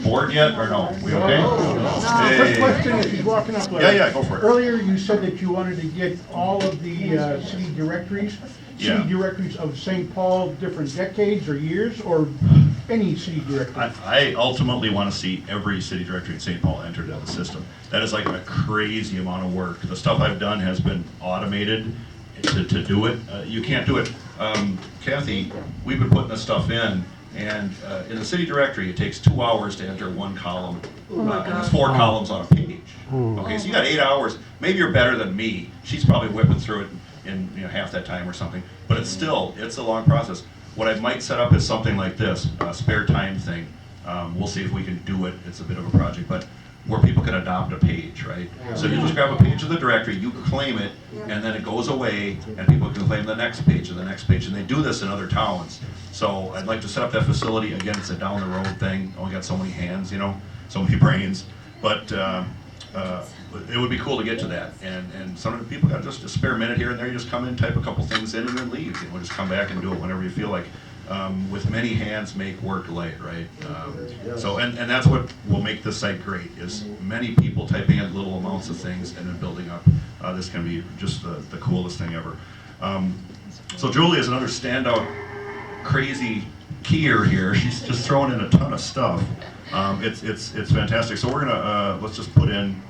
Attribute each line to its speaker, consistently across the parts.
Speaker 1: bored yet, or no? We okay?
Speaker 2: Quick question if she's walking up, Larry.
Speaker 1: Yeah, go for it.
Speaker 2: Earlier you said that you wanted to get all of the city directories,
Speaker 1: Yeah.
Speaker 2: city directories of St. Paul, different decades or years, or any city directory?
Speaker 1: I ultimately want to see every city directory in St. Paul entered into the system. That is like a crazy amount of work. The stuff I've done has been automated to do it. You can't do it. Kathy, we've been putting this stuff in, and in the city directory, it takes 2 hours to enter one column. And there's 4 columns on a page. Okay, so you got 8 hours. Maybe you're better than me. She's probably whipping through it in half that time or something. But it's a long process. What I might set up is something like this, a spare time thing. We'll see if we can do it. It's a bit of a project, but where people can adopt a page, right? So you just grab a page of the directory, you claim it, and then it goes away, and people can claim the next page and the next page, and they do this in other towns. So I'd like to set up that facility. Again, it's a down the road thing. Only got so many hands, so many brains, but it would be cool to get to that. And some of the people got just a spare minute here and there. You just come in, type a couple things in, and then leave. Just come back and do it whenever you feel like. With many hands make work light, right? So and that's what will make this site great, is many people typing in little amounts of things and then building up. This can be just the coolest thing ever. So Julie is another standout crazy keyer here. She's just throwing in a ton of stuff. It's fantastic. So we're gonna let's just put in.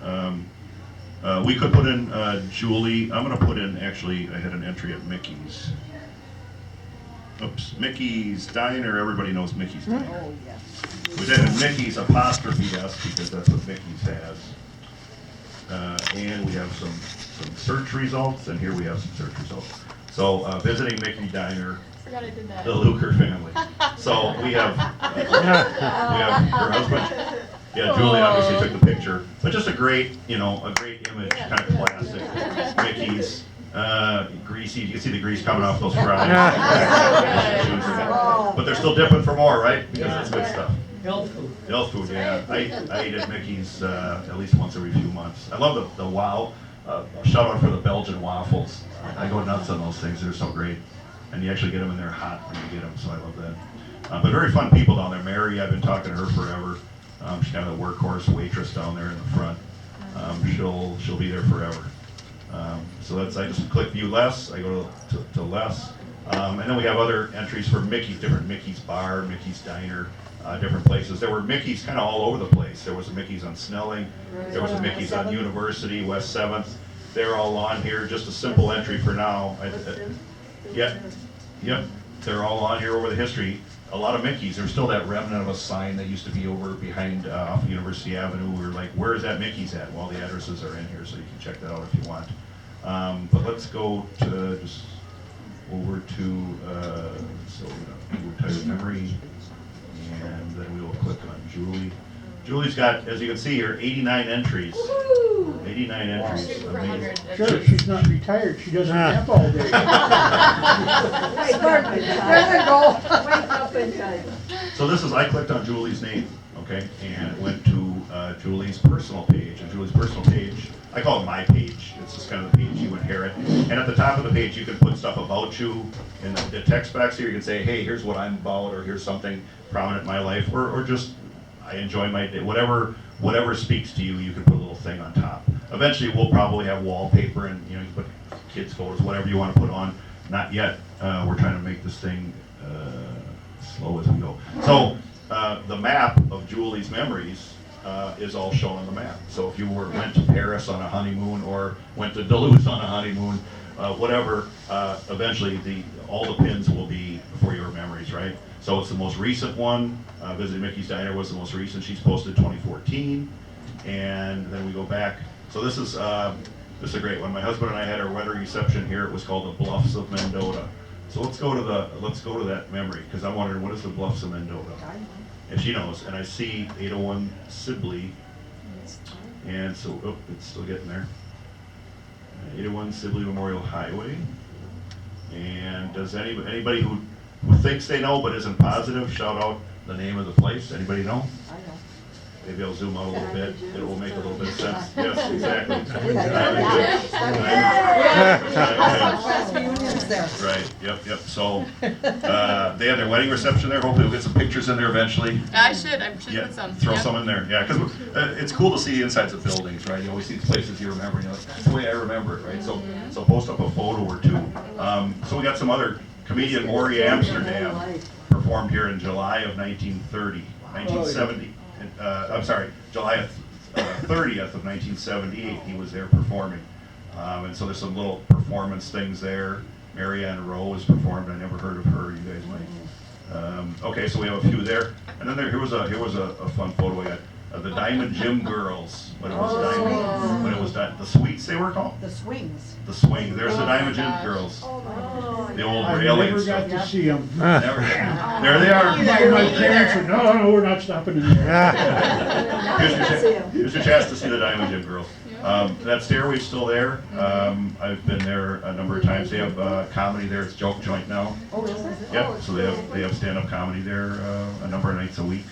Speaker 1: We could put in Julie. I'm gonna put in, actually, I had an entry at Mickey's. Oops, Mickey's Diner. Everybody knows Mickey's Diner.
Speaker 3: Oh, yes.
Speaker 1: We did in Mickey's apostrophe S because that's what Mickey's has. And we have some search results, and here we have some search results. So visiting Mickey Diner,
Speaker 4: Forgot I did that.
Speaker 1: the Luker family. So we have her husband. Yeah, Julie obviously took the picture, but just a great image, kind of classic. Mickey's. Greasy, you can see the grease coming off those fries. But they're still dipping for more, right? Because it's good stuff.
Speaker 5: Health food.
Speaker 1: Health food, yeah. I eat at Mickey's at least once every few months. I love the wow. Shout out for the Belgian waffles. I go nuts on those things. They're so great. And you actually get them and they're hot when you get them, so I love that. But very fun people down there. Mary, I've been talking to her forever. She's kind of the workhorse waitress down there in the front. She'll be there forever. So I just click view less, I go to less, and then we have other entries for Mickey's, different Mickey's bar, Mickey's Diner, different places. There were Mickey's kind of all over the place. There was a Mickey's on Snelling, there was a Mickey's on University, West 7th. They're all on here, just a simple entry for now. Yep, they're all on here over the history. A lot of Mickey's. There's still that remnant of a sign that used to be over behind off University Avenue. We were like, where is that Mickey's at? Well, the addresses are in here, so you can check that out if you want. But let's go to just over to so we'll type memory, and then we will click on Julie. Julie's got, as you can see here, 89 entries. 89 entries.
Speaker 4: Shooting for
Speaker 1: Amazing.
Speaker 4: 100.
Speaker 2: Sure, she's not retired, she doesn't nap all day.
Speaker 3: Wake up in time.
Speaker 1: So this is, I clicked on Julie's name, okay, and went to Julie's personal page. And Julie's personal page, I call it my page. It's just kind of the page you inherit. And at the top of the page, you can put stuff about you. In the text box here, you can say, hey, here's what I'm about, or here's something prominent in my life, or just, I enjoy my day. Whatever speaks to you, you can put a little thing on top. Eventually, we'll probably have wallpaper and you put kids' photos, whatever you want to put on. Not yet. We're trying to make this thing slow as we go. So the map of Julie's memories is all shown on the map. So if you went to Paris on a honeymoon or went to Duluth on a honeymoon, whatever, eventually all the pins will be for your memories, right? So it's the most recent one. Visiting Mickey's Diner was the most recent. She's posted 2014, and then we go back. So this is a great one. My husband and I had our wedding reception here. It was called the Bluffs of Mendota. So let's go to that memory, because I'm wondering, what is the Bluffs of Mendota? And she knows. And I see 801 Sibley, and so it's still getting there. 801 Sibley Memorial Highway. And does anybody who thinks they know but isn't positive shout out the name of the place? Anybody know?
Speaker 3: I know.
Speaker 1: Maybe I'll zoom out a little bit, it will make a little bit of sense. Yes, exactly.
Speaker 3: Class reunions there.
Speaker 1: Right, yep. So, they had their wedding reception there, hopefully we'll get some pictures in there eventually.
Speaker 4: I should
Speaker 1: Yeah,
Speaker 4: put some.
Speaker 1: throw
Speaker 4: Yep.
Speaker 1: some in there, yeah, because it's cool to see the insides of buildings, right? You always see places you remember, you know, that's the way I remember it, right? So post up a photo or two. So we got some other, comedian Maury Amsterdam performed here in July of 1970. I'm sorry, July 30th of 1978, he was there performing. And so there's some little performance things there. Marianne Rowe has performed, I never heard of her, you guys might. Okay, so we have a few there. And then here was a fun photo we got. The Diamond Gym Girls, when it was the Sweets they were called?
Speaker 3: The swings.
Speaker 1: The Swing, there's the Diamond Gym Girls. The old
Speaker 2: I
Speaker 1: railing
Speaker 2: never
Speaker 1: stuff.
Speaker 2: got to see them.
Speaker 1: Never- There they are.
Speaker 2: My parents would, no, we're not stopping in there.
Speaker 1: Here's your chance to see the Diamond Gym Girls. That stairway's still there. I've been there a number of times. They have comedy there. It's Joke Joint now. Yep. So they have stand-up comedy there a number of nights a week.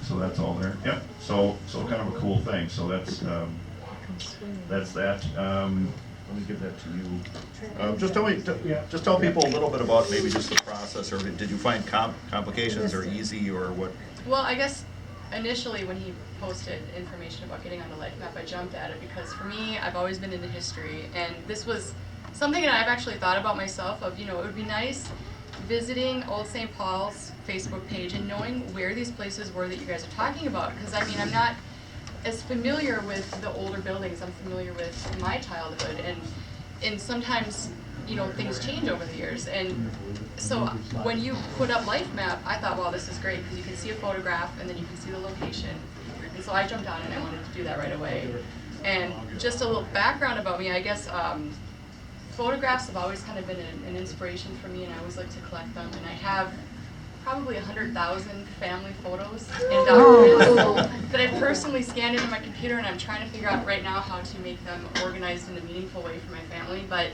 Speaker 1: So that's all there. Yep. So kind of a cool thing. So that's that. Let me give that to you. Just tell people a little bit about maybe just the process, or did you find complications or easy or what?
Speaker 4: Well, I guess initially when he posted information about getting onto Lyfmap, I jumped at it because for me, I've always been into history, and this was something that I've actually thought about myself of, it would be nice visiting Old St. Paul's Facebook page and knowing where these places were that you guys are talking about, because I mean, I'm not as familiar with the older buildings. I'm familiar with my childhood, and sometimes things change over the years. And so when you put up Lyfmap, I thought, wow, this is great because you can see a photograph and then you can see the location. And so I jumped on it and I wanted to do that right away. And just a little background about me, I guess photographs have always kind of been an inspiration for me, and I always like to collect them. And I have probably 100,000 family photos and documents that I personally scanned into my computer, and I'm trying to figure out right now how to make them organized in a meaningful way for my family. But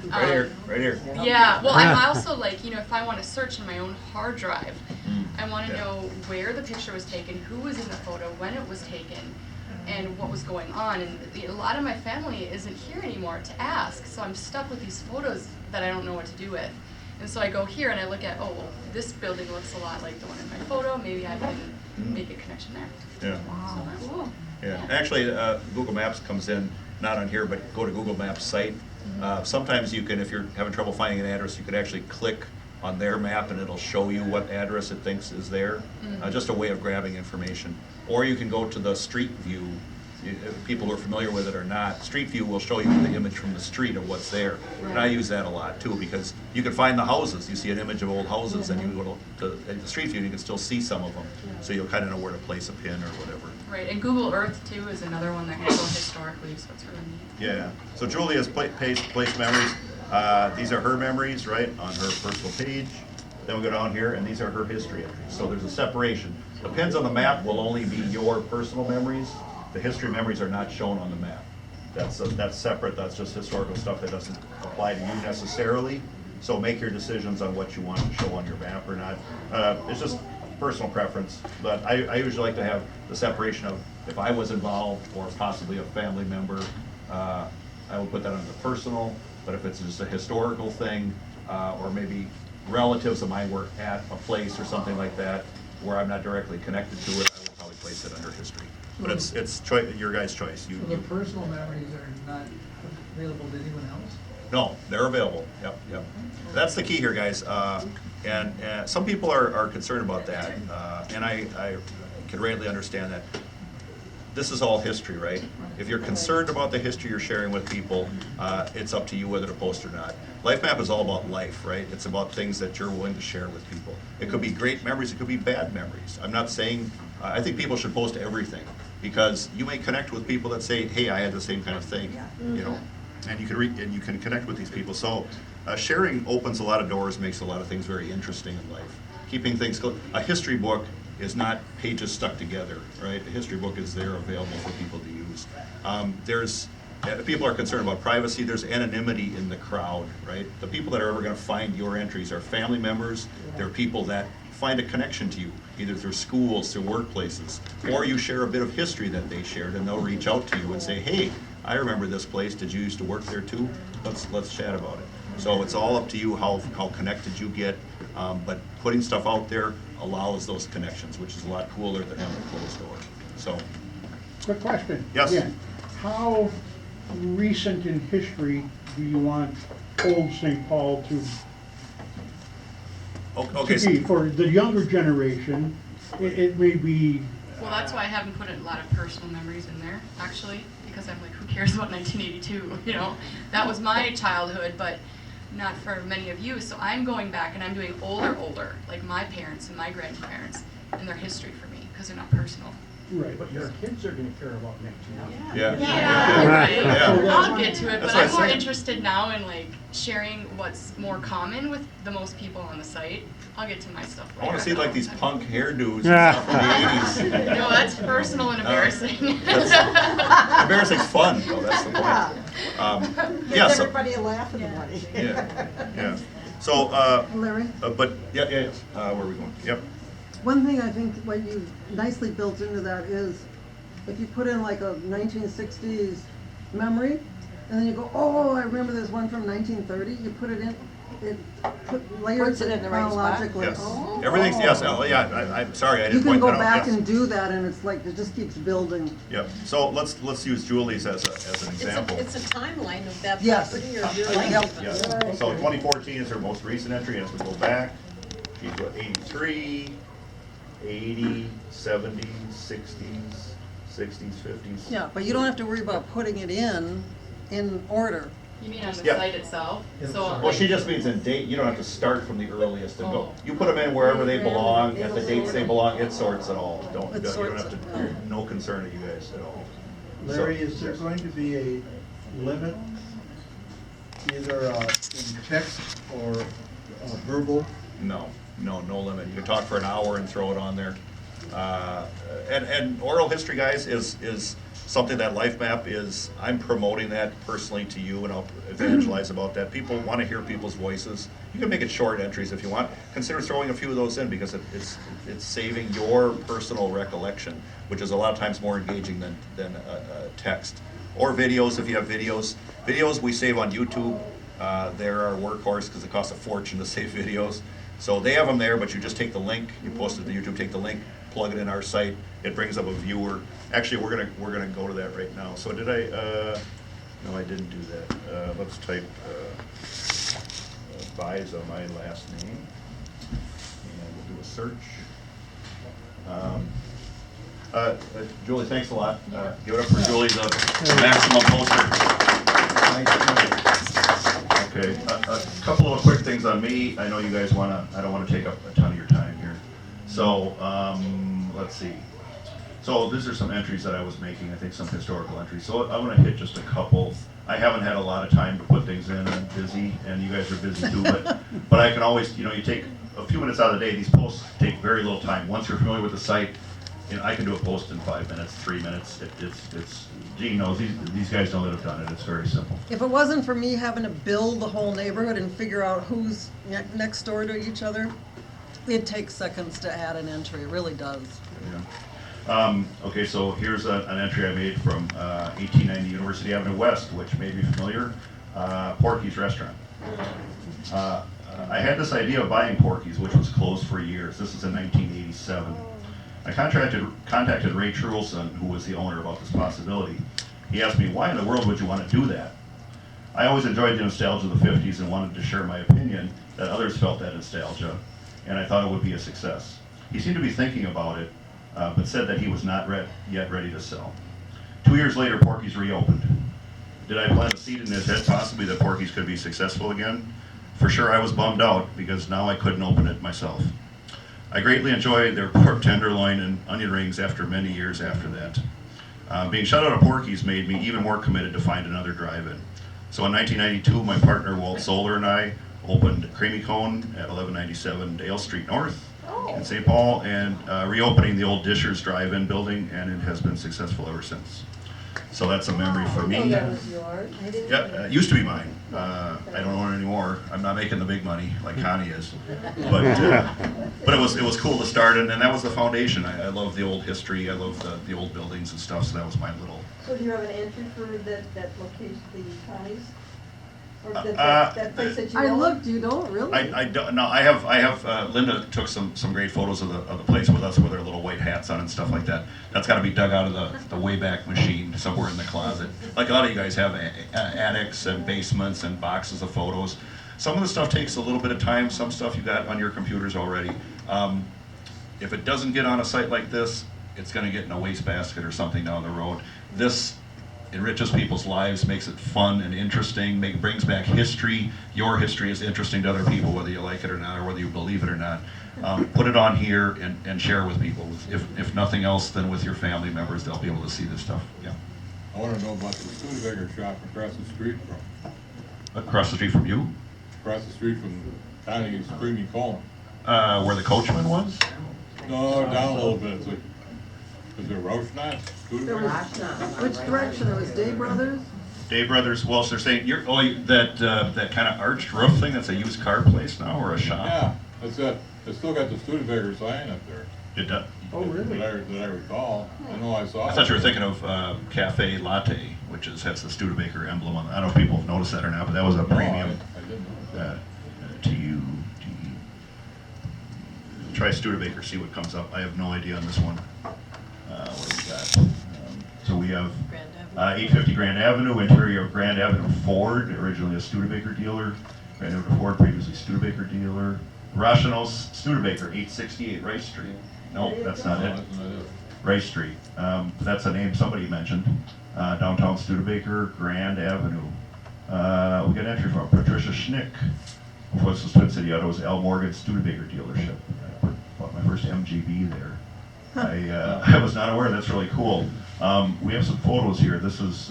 Speaker 1: Right here.
Speaker 4: yeah, well, I'm also like, if I want to search in my own hard drive, I want to know where the picture was taken, who was in the photo, when it was taken, and what was going on. And a lot of my family isn't here anymore to ask, so I'm stuck with these photos that I don't know what to do with. And so I go here and I look at, oh, well, this building looks a lot like the one in my photo. Maybe I can make a connection there.
Speaker 1: Yeah.
Speaker 4: So, cool.
Speaker 1: Yeah. Actually, Google Maps comes in, not on here, but go to Google Maps site. Sometimes you can, if you're having trouble finding an address, you could actually click on their map and it'll show you what address it thinks is there. Just a way of grabbing information. Or you can go to the Street View. If people who are familiar with it or not, Street View will show you the image from the street of what's there. And I use that a lot too, because you can find the houses. You see an image of old houses and you go to the Street View and you can still see some of them. So you'll kind of know where to place a pin or whatever.
Speaker 4: Right, and Google Earth too is another one that can go historically, so it's really neat.
Speaker 1: Yeah. So Julia's place memories. These are her memories, right, on her personal page. Then we go down here, and these are her history entries. So there's a separation. The pins on the map will only be your personal memories. The history memories are not shown on the map. That's separate. That's just historical stuff that doesn't apply to you necessarily. So make your decisions on what you want to show on your map or not. It's just personal preference. But I usually like to have the separation of if I was involved or possibly a family member, I would put that under personal. But if it's just a historical thing, or maybe relatives of mine were at a place or something like that where I'm not directly connected to it, I would probably place it under history. But it's your guys' choice.
Speaker 5: So the personal memories are not available to anyone else?
Speaker 1: No, they're available. Yep. That's the key here, guys. And some people are concerned about that, and I can greatly understand that. This is all history, right? If you're concerned about the history you're sharing with people, it's up to you whether to post or not. Lyfmap is all about life, right? It's about things that you're willing to share with people. It could be great memories, it could be bad memories. I'm not saying, I think people should post everything, because you may connect with people that say, hey, I had the same kind of thing, and you can connect with these people. So sharing opens a lot of doors, makes a lot of things very interesting in life. Keeping things, a history book is not pages stuck together, right? A history book is there available for people to use. People are concerned about privacy. There's anonymity in the crowd, right? The people that are ever going to find your entries are family members. They're people that
Speaker 6: find a connection to you, either through schools, through workplaces, or you share a bit of history that they shared, and they'll reach out to you and say, hey, I remember this place, did you used to work there too? Let's chat about it. So it's all up to you how connected you get, but putting stuff out there allows those connections, which is a lot cooler than having a closed door. So,
Speaker 2: Quick question.
Speaker 6: Yes.
Speaker 2: Again, how recent in history do you want Old St. Paul to
Speaker 6: okay,
Speaker 2: be? For the younger generation, it may be,
Speaker 4: Well, that's why I haven't put a lot of personal memories in there, actually, because I'm like, who cares about 1982? You know, that was my childhood, but not for many of you. So I'm going back and I'm doing older, like my parents and my grandparents, and their history for me, because they're not personal.
Speaker 2: right.
Speaker 7: But your kids are gonna care about next year.
Speaker 6: yeah.
Speaker 4: Yeah, right.
Speaker 6: Yeah.
Speaker 4: I'll get to it,
Speaker 6: That's
Speaker 4: but
Speaker 6: what
Speaker 4: I'm
Speaker 6: I
Speaker 4: more
Speaker 6: said.
Speaker 4: interested now in like sharing what's more common with the most people on the site. I'll get to my stuff later.
Speaker 6: I want to see like these punk hairdos and stuff from the 80s.
Speaker 4: No, that's personal and embarrassing.
Speaker 6: Embarrassing's fun, though, that's the point. Yeah,
Speaker 3: Gives
Speaker 6: so,
Speaker 3: everybody a laugh in the money.
Speaker 6: yeah. So,
Speaker 8: Larry,
Speaker 6: but, yeah, where are we going? Yep.
Speaker 8: one thing I think what you nicely built into that is if you put in like a 1960s memory, and then you go, oh, I remember there's one from 1930, you put it in, it layers
Speaker 3: Puts it
Speaker 8: it
Speaker 3: in the right spot?
Speaker 8: chronologically.
Speaker 6: Yes. Everything's, yes, yeah, I'm sorry, I
Speaker 8: You
Speaker 6: didn't
Speaker 8: can
Speaker 6: point
Speaker 8: go
Speaker 6: that out.
Speaker 8: back
Speaker 6: Yes.
Speaker 8: and do that, and it's like, it just keeps building.
Speaker 6: Yep, so let's use Julie's as an example.
Speaker 3: It's a timeline of that
Speaker 8: Yes.
Speaker 3: property or your
Speaker 8: Yep.
Speaker 3: life.
Speaker 6: Yes, so 2014 is her most recent entry, and as we go back, she's got 83, 80, 70s, 60s, 60s, 50s.
Speaker 8: Yeah, but you don't have to worry about putting it in order.
Speaker 4: You mean on the
Speaker 6: Yeah.
Speaker 4: site itself?
Speaker 7: Yeah.
Speaker 4: So
Speaker 6: Well, she just means in date, you don't have to start from the earliest and go.
Speaker 4: Oh.
Speaker 6: You put them in wherever they belong, at the dates they belong, it sorts it all. You don't
Speaker 8: sorts
Speaker 6: have to,
Speaker 8: it.
Speaker 6: no concern of you guys at all.
Speaker 7: Larry,
Speaker 6: So-
Speaker 7: is there going to be a limit, either in text or verbal?
Speaker 6: No limit. You can talk for an hour and throw it on there. And oral history, guys, is something that Lyfmap is, I'm promoting that personally to you, and I'll evangelize about that. People want to hear people's voices. You can make it short entries if you want. Consider throwing a few of those in, because it's saving your personal recollection, which is a lot of times more engaging than text. Or videos, if you have videos. Videos we save on YouTube. They're our workhorse because it costs a fortune to save videos. So they have them there, but you just take the link, you post it to YouTube, take the link, plug it in our site, it brings up a viewer. Actually, we're gonna go to that right now. So did I, no, I didn't do that. Let's type Bieza, my last name, and we'll do a search. Julie, thanks a lot. Give it up for Julie, the maximum poster. Okay, a couple of quick things on me. I know you guys I don't wanna take up a ton of your time here. So, let's see. So these are some entries that I was making, I think some historical entries. So I'm gonna hit just a couple. I haven't had a lot of time to put things in, I'm busy, and you guys are busy too, but I can always, you take a few minutes out of the day. These posts take very little time. Once you're familiar with the site, I can do a post in 5 minutes, 3 minutes. It's Gene knows, these guys know that have done it. It's very simple.
Speaker 8: If it wasn't for me having to build the whole neighborhood and figure out who's next door to each other, it takes seconds to add an entry, it really does.
Speaker 6: Yeah. Okay, so here's an entry I made from 1890 University Avenue West, which may be familiar, Porky's Restaurant. I had this idea of buying Porky's, which was closed for years. This is in 1987. I contacted Ray Trulson, who was the owner, about this possibility. He asked me, why in the world would you want to do that? I always enjoyed the nostalgia of the 50s and wanted to share my opinion that others felt that nostalgia, and I thought it would be a success. He seemed to be thinking about it, but said that he was not yet ready to sell. 2 years later, Porky's reopened. Did I plant a seed in his head possibly that Porky's could be successful again? For sure I was bummed out, because now I couldn't open it myself. I greatly enjoyed their pork tenderloin and onion rings after many years after that. Being shut out of Porky's made me even more committed to find another drive-in. So in 1992, my partner Walt Zoller and I opened Creamy Cone at 1197 Dale Street North in St. Paul, and reopening the old Disher's Drive-In building, and it has been successful ever since.
Speaker 1: So that's a memory for
Speaker 3: Oh,
Speaker 1: me.
Speaker 3: that was yours? I didn't
Speaker 1: Yeah,
Speaker 3: know.
Speaker 1: it used to be mine. I don't own it anymore. I'm not making the big money like Connie is. But it was cool to start, and that was the foundation. I love the old history. I love the old buildings and stuff, so that was my little.
Speaker 3: So do you have an entry for that location, the Connie's? Or
Speaker 1: Uh,
Speaker 3: that place that you
Speaker 8: I
Speaker 3: own?
Speaker 8: looked, you don't really?
Speaker 1: I don't, no, I have, Linda took some great photos of the place with us with her little white hats on and stuff like that. That's gotta be dug out of the Wayback Machine somewhere in the closet. Like a lot of you guys have attics and basements and boxes of photos. Some of the stuff takes a little bit of time, some stuff you got on your computers already. If it doesn't get on a site like this, it's gonna get in a wastebasket or something down the road. This enriches people's lives, makes it fun and interesting, brings back history. Your history is interesting to other people, whether you like it or not, or whether you believe it or not. Put it on here and share it with people. If nothing else, then with your family members, they'll be able to see this stuff. Yeah.
Speaker 9: I want to know about the Studebaker shop across the street
Speaker 1: Across the street from you,
Speaker 9: across the street from Connie's Creamy Cone.
Speaker 1: where the coachman was.
Speaker 9: No, down a little bit. It's like, is there Rauschnitz?
Speaker 8: There was, which direction? It was Day Brothers?
Speaker 1: Day Brothers. Well, so they're saying that kind of arched roof thing. That's a used car place now or a shop.
Speaker 9: Yeah, that's it. They still got the Studebaker sign up there.
Speaker 1: It does.
Speaker 2: Oh, really?
Speaker 9: That I recall. I know I saw
Speaker 1: I
Speaker 9: it.
Speaker 1: thought you were thinking of Cafe Latte, which has the Studebaker emblem on it. I don't know if people have noticed that or not, but that was a
Speaker 9: No,
Speaker 1: premium.
Speaker 9: I didn't know.
Speaker 1: TU. Try Studebaker, see what comes up. I have no idea on this one. What do we got? So we have 850 Grand Avenue, interior of Grand Avenue Ford, originally a Studebaker dealer. Grand Avenue Ford, previously Studebaker dealer. Rationals Studebaker, 868 Rice Street. Nope, that's not
Speaker 9: No,
Speaker 1: it.
Speaker 9: that's not it.
Speaker 1: Rice Street. That's a name somebody mentioned. Downtown Studebaker, Grand Avenue. We got an entry from Patricia Schnick, who was the Twin City Autos L. Morgan Studebaker dealership. I bought my first MGB there. I was not aware. That's really cool. We have some photos here. This is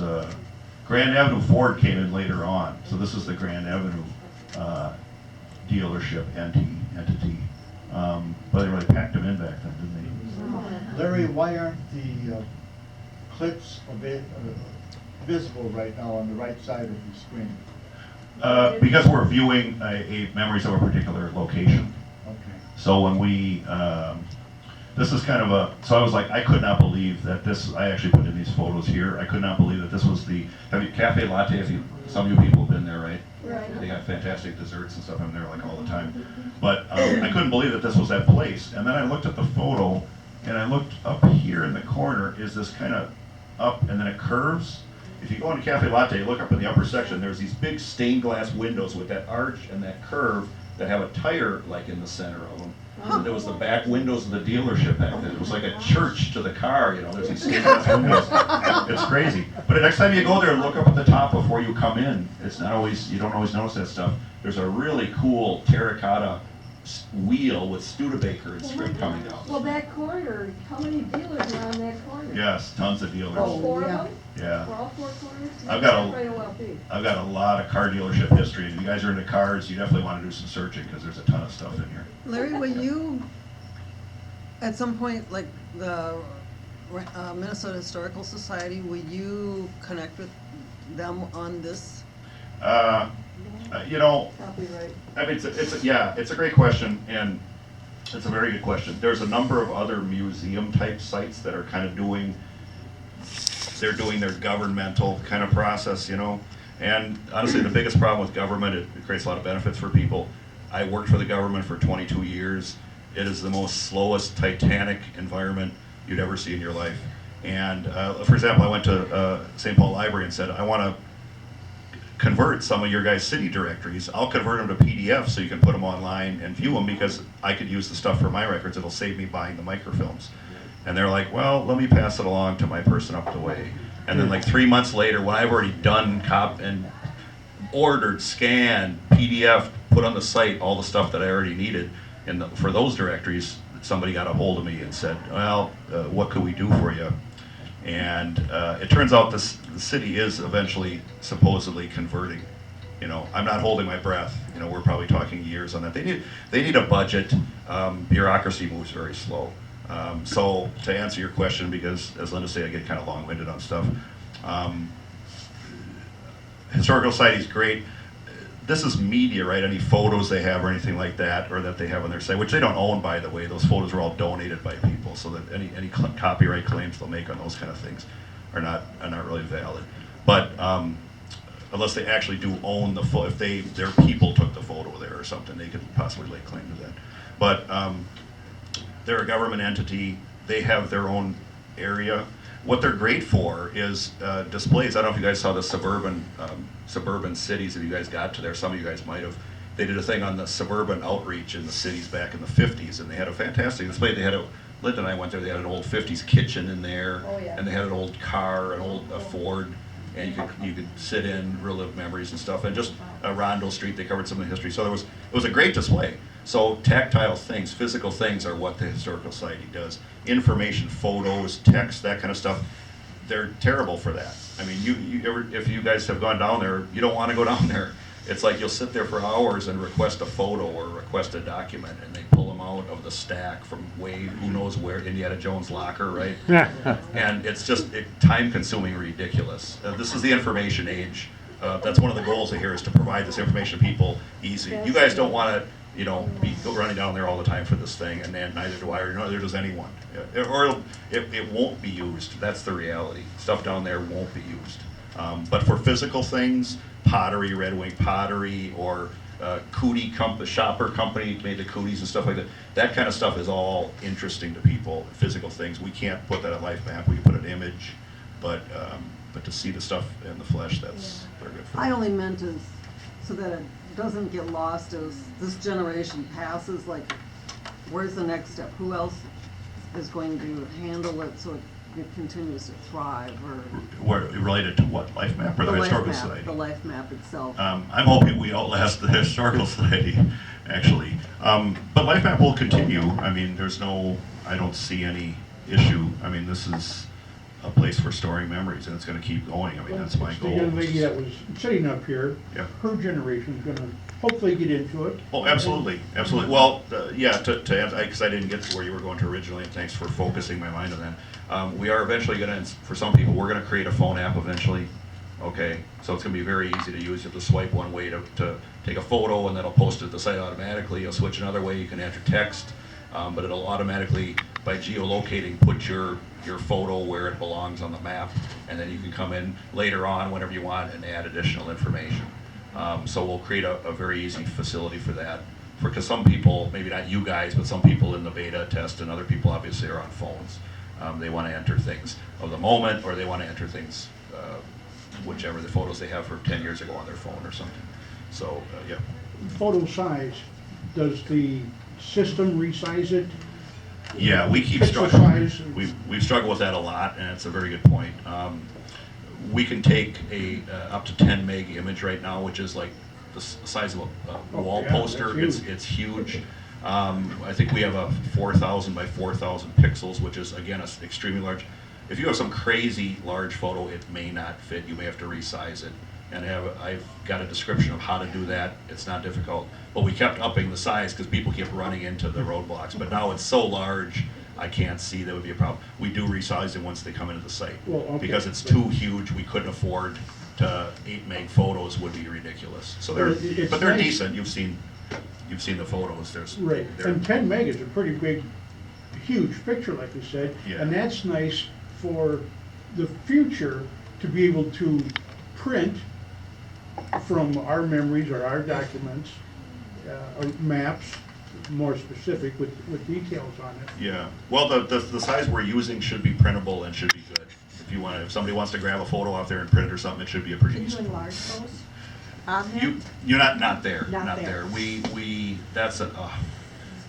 Speaker 1: Grand Avenue Ford came in later on, so this is the Grand Avenue dealership entity. But they really packed them in back then, didn't they?
Speaker 7: Larry, why aren't the clips visible right now on the right side of the screen?
Speaker 1: Because we're viewing memories of a particular location.
Speaker 7: Okay.
Speaker 1: So when we, this is kind of so I was like, I could not believe that I actually put in these photos here. I could not believe that this was Cafe Latte, some of you people have been there, right?
Speaker 3: Right.
Speaker 1: They got fantastic desserts and stuff. I'm there like all the time. But I couldn't believe that this was that place. And then I looked at the photo, and I looked up here in the corner, is this kind of up, and then it curves. If you go into Cafe Latte, look up in the upper section, there's these big stained glass windows with that arch and that curve that have a tire like in the center of them. And there was the back windows of the dealership back then. It was like a church to the car, there's these stained glass windows. It's crazy. But the next time you go there, look up at the top before you come in. You don't always notice that stuff. There's a really cool terracotta wheel with Studebaker and script coming out.
Speaker 3: Well, that corner, how many dealers are on that corner?
Speaker 1: Yes, tons of dealers.
Speaker 3: All four of
Speaker 8: yeah.
Speaker 3: them?
Speaker 1: Yeah.
Speaker 3: For all four corners?
Speaker 1: I've got a-
Speaker 3: Very well be.
Speaker 1: I've got a lot of car dealership history. If you guys are into cars, you definitely want to do some searching because there's a ton of stuff in here.
Speaker 8: Larry, will you, at some point, like the Minnesota Historical Society, will you connect with them on this?
Speaker 3: Copyright.
Speaker 1: I mean, it's a great question, and it's a very good question. There's a number of other museum type sites that are kind of doing their governmental kind of process, And honestly, the biggest problem with government, it creates a lot of benefits for people. I worked for the government for 22 years. It is the most slowest, titanic environment you'd ever see in your life. And for example, I went to St. Paul Library and said, I want to convert some of your guys' city directories. I'll convert them to PDF so you can put them online and view them because I could use the stuff for my records. It'll save me buying the microfilms. And they're like, well, let me pass it along to my person up the way. And then like 3 months later, when I've already done and ordered, scanned, PDF, put on the site all the stuff that I already needed for those directories, somebody got a hold of me and said, well, what could we do for you? And it turns out the city is eventually supposedly converting. I'm not holding my breath. We're probably talking years on that. They need a budget. Bureaucracy moves very slow. So to answer your question, because as Linda said, I get kind of long-winded on stuff.
Speaker 6: Historical Society is great. This is media, right? Any photos they have or anything like that, or that they have on their site, which they don't own, by the way. Those photos are all donated by people, so that any copyright claims they'll make on those kind of things are not really valid. But unless they actually do own the photo, if their people took the photo there or something, they could possibly lay claim to that. But they're a government entity. They have their own area. What they're great for is displays. I don't know if you guys saw the suburban cities. If you guys got to there, some of you guys might have. They did a thing on the suburban outreach in the cities back in the 50s, and they had a fantastic display. They had Linda and I went there. They had an old 50s kitchen in there,
Speaker 3: Oh, yeah.
Speaker 6: and they had an old car, an old Ford, and you could sit in, relive memories and stuff. And just Rondo Street, they covered some of the history. So it was a great display. So tactile things, physical things are what the Historical Society does. Information, photos, text, that kind of stuff, they're terrible for that. I mean, if you guys have gone down there, you don't want to go down there. It's like you'll sit there for hours and request a photo or request a document, and they pull them out of the stack from who knows where, Indiana Jones locker, right? And it's just time-consuming, ridiculous. This is the information age. That's one of the goals here, is to provide this information to people easy. You guys don't want to, be running down there all the time for this thing, and then neither do I, or neither does anyone. Or it won't be used. That's the reality. Stuff down there won't be used. But for physical things, pottery, Red Wing pottery, or Cootie the shopper company made the cooties and stuff like that. That kind of stuff is all interesting to people. Physical things. We can't put that on Lyfmap. We can put an image, but to see the stuff in the flesh, they're good for.
Speaker 8: I only meant is so that it doesn't get lost as this generation passes, like, where's the next step? Who else is going to handle it so it continues to thrive, or?
Speaker 6: Related to what, Lyfmap or the Historical Society?
Speaker 8: The Lyfmap itself.
Speaker 6: I'm hoping we outlast the Historical Society, actually. But Lyfmap will continue. I mean, I don't see any issue. I mean, this is a place for storing memories, and it's going to keep going. I mean, that's my goal.
Speaker 2: The young lady that was sitting up here,
Speaker 6: Yeah.
Speaker 2: her generation's gonna hopefully get into it.
Speaker 6: Oh, absolutely, absolutely. Well, yeah, to answer, because I didn't get to where you were going to originally, and thanks for focusing my mind on that. We are eventually going to, for some people, we're going to create a phone app eventually. Okay, so it's going to be very easy to use. You have to swipe one way to take a photo, and that'll post it to the site automatically. You'll switch another way, you can enter text, but it'll automatically, by geolocating, put your photo where it belongs on the map, and then you can come in later on whenever you want and add additional information. So we'll create a very easy facility for that. Because some people, maybe not you guys, but some people in the beta test, and other people obviously are on phones. They want to enter things of the moment, or they want to enter things, whichever the photos they have from 10 years ago on their phone or something. So, yeah.
Speaker 2: Photo size, does the system resize it?
Speaker 6: Yeah, we keep
Speaker 2: Pixel
Speaker 6: struggling.
Speaker 2: size.
Speaker 6: We've struggled with that a lot, and it's a very good point. We can take a up to 10 meg image right now, which is like the size of a wall
Speaker 2: yeah,
Speaker 6: poster.
Speaker 2: that's
Speaker 6: It's huge. I think we have a 4,000 by 4,000 pixels, which is, again, extremely large. If you have some crazy large photo, it may not fit. You may have to resize it. And I've got a description of how to do that. It's not difficult. But we kept upping the size because people kept running into the roadblocks. But now it's so large, I can't see that would be a problem. We do resize it once they come into the site.
Speaker 2: Well, okay.
Speaker 6: Because it's too huge, we couldn't afford to 8 meg photos would be ridiculous. So
Speaker 2: Well, it's
Speaker 6: but they're
Speaker 2: nice.
Speaker 6: decent. You've seen the photos.
Speaker 2: Right,
Speaker 6: they're-
Speaker 2: and 10 meg is a pretty big, huge picture, like you said.
Speaker 6: Yeah.
Speaker 2: And that's nice for the future to be able to print from our memories or our documents, or maps, more specific with details on it.
Speaker 6: Yeah, well, the size we're using should be printable and should be good. If somebody wants to grab a photo out there and print it or something, it should be a pretty
Speaker 3: Can you
Speaker 6: decent.
Speaker 3: enlarge those on there?
Speaker 6: You're not there,
Speaker 3: Not
Speaker 6: not
Speaker 3: there.
Speaker 6: there. That's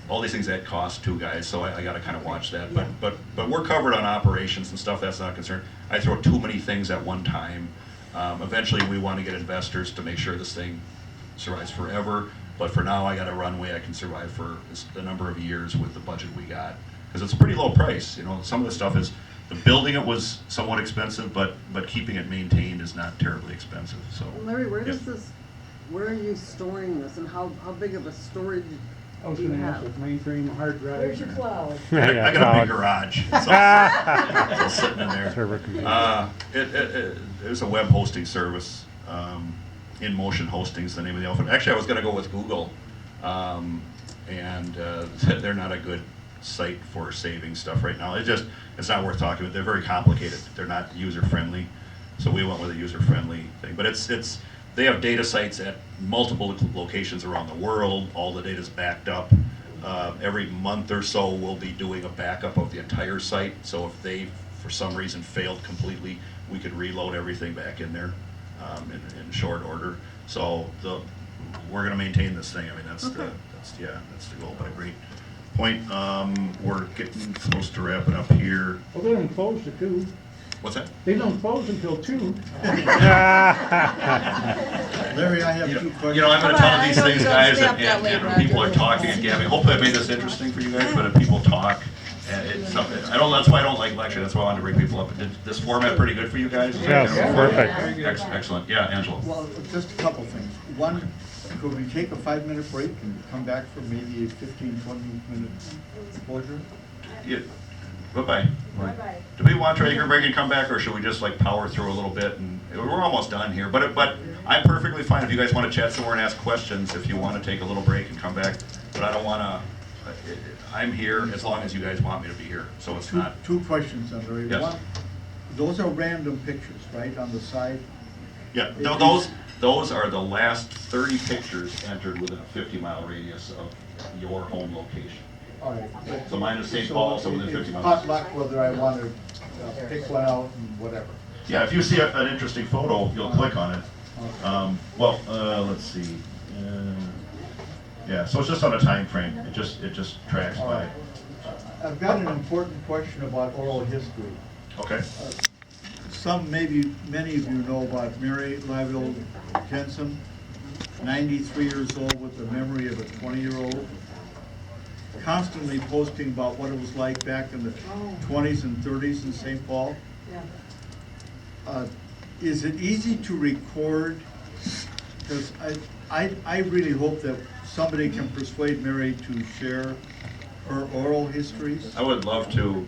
Speaker 6: all these things add cost too, guys, so I gotta kind of watch that.
Speaker 3: Yeah.
Speaker 6: But we're covered on operations and stuff, that's not a concern. I throw too many things at one time. Eventually, we want to get investors to make sure this thing survives forever. But for now, I got a runway I can survive for the number of years with the budget we got. Because it's a pretty low price, some of the stuff is, the building it was somewhat expensive, but keeping it maintained is not terribly expensive, so.
Speaker 8: Larry, where
Speaker 6: yeah.
Speaker 8: are you storing this, and how big of a storage
Speaker 2: I was gonna ask if mainframe hard drive.
Speaker 3: Where's your cloud?
Speaker 1: I got a big garage. It's all sitting in there.
Speaker 10: Server computer.
Speaker 1: There's a web hosting service. In Motion Hosting's the name of the outfit. Actually, I was gonna go with Google, and they're not a good site for saving stuff right now. It's not worth talking about. They're very complicated. They're not user friendly, so we went with a user friendly thing. But they have data sites at multiple locations around the world. All the data's backed up. Every month or so, we'll be doing a backup of the entire site. So if they, for some reason, failed completely, we could reload everything back in there in short order. So we're going to maintain this thing. I mean, that's the goal. But a great point. We're getting close to wrapping up here.
Speaker 2: Well, they don't close at 2.
Speaker 1: What's that?
Speaker 2: They don't close until 2.
Speaker 7: Larry, I have 2 questions.
Speaker 1: You know, I'm going to tell these
Speaker 3: I know
Speaker 1: things,
Speaker 3: you don't
Speaker 1: guys,
Speaker 3: stay up
Speaker 1: and
Speaker 3: that late,
Speaker 1: when people are
Speaker 3: Roger.
Speaker 1: talking and gabbing. Hopefully, I made this interesting for you guys. But if people talk, and it's something, that's why I don't like lecture. That's why I wanted to bring people up. Did this format pretty good for you guys?
Speaker 10: Yes, perfect.
Speaker 1: Excellent. Yeah, Angela.
Speaker 7: Well, just a couple things. One, could we take a 5-minute break and come back for maybe a 15, 20-minute closure?
Speaker 1: Yeah. Bye-bye.
Speaker 3: Bye-bye.
Speaker 1: Do we want to try to break and come back, or should we just like power through a little bit? And we're almost done here. But I'm perfectly fine if you guys want to chat somewhere and ask questions. If you want to take a little break and come back, but I don't want to. I'm here as long as you guys want me to be here. So it's not.
Speaker 7: 2 questions, Larry.
Speaker 1: Yes.
Speaker 7: One, those are random pictures, right, on the side?
Speaker 1: Yeah. Those are the last 30 pictures entered within a 50-mile radius of your home location.
Speaker 7: All right.
Speaker 1: So mine is St. Paul, so within 50
Speaker 7: It's
Speaker 1: miles.
Speaker 7: pot luck whether I want to pick one out and whatever.
Speaker 1: Yeah, if you see an interesting photo, you'll click on it. Let's see. Yeah, so it's just on a time frame. It just tracks
Speaker 7: All
Speaker 1: by.
Speaker 7: right. I've got an important question about oral history.
Speaker 1: Okay.
Speaker 7: Maybe many of you know about Mary Lyville Jensen, 93 years old with the memory of a 20-year-old, constantly posting about what it was like back in the 20s and 30s in St. Paul.
Speaker 3: Yeah.
Speaker 7: Is it easy to record? Because I really hope that somebody can persuade Mary to share her oral histories.
Speaker 1: I would love to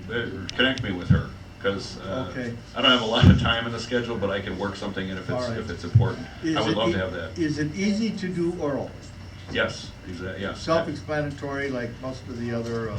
Speaker 1: connect me with her because
Speaker 7: Okay.
Speaker 1: I don't have a lot of time in the schedule, but I can work something in if
Speaker 7: All right.
Speaker 1: it's important.
Speaker 7: Is
Speaker 1: I would
Speaker 7: it
Speaker 1: love
Speaker 7: e-
Speaker 1: to have that.
Speaker 7: Is it easy to do oral?
Speaker 1: Yes, exactly. Yes.
Speaker 7: Self-explanatory like most of the other.